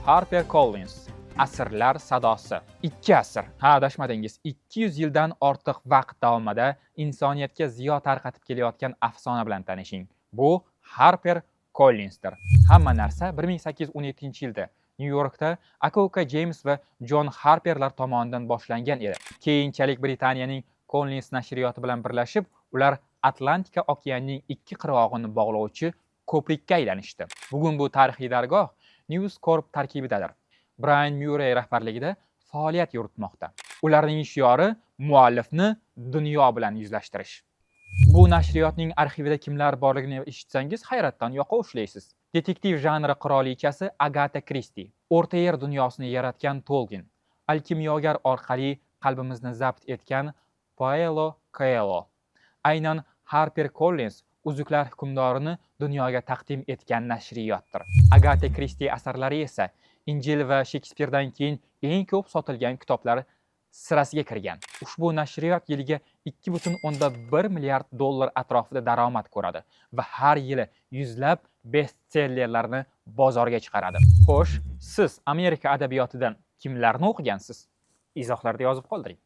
Harper Collins. Asrlar sadosi. 2 asr. Ha, adashmadingiz. 200 yildan ortiq vaqt davomida insoniyatga ziyo tarqatib kelayotgan afsona bilan tanishing. Bu Harper Collinsdir. Hamma narsa 1817-yilda New Yorkda aka-uka James va John Harperlar tomonidan boshlangan edi. Keyinchalik Britaniyaning Collins nashriyoti bilan birlashib, ular Atlantika okeanining ikki qirg'og'ini bog'lovchi ko'prikka aylanishdi. Bugun bu tarixiy dargoh News Corp tarkibidadir. Brian Murray rahbarligida faoliyat yuritmoqda. Ularning shiori muallifni dunyo bilan yuzlashtirish. Bu nashriyotning arxivida kimlar borligini eshitsangiz hayratdan yoqa ushlaysiz. Detektiv janri qirolichasi Agatha Christie, O'rta Yer dunyosini yaratgan Tolkien, alkimyogar orqali qalbimizni zabt etgan Paulo Coelho. Aynan Harper Collins Uzuklar hukmdorini dunyoga taqdim etgan nashriyotdir. Agatha Christie asarlari esa Injil va Shekspirdan keyin eng ko'p sotilgan kitoblar sirasiga kirgan. Ushbu nashriyot yiliga 2,1 milliard dollar atrofida daromad ko'radi va har yili yuzlab bestsellerlarni bozorga chiqaradi. Xo'sh, siz Amerika adabiyotidan kimlarni o'qigansiz? Izohlarda yozib qoldiring.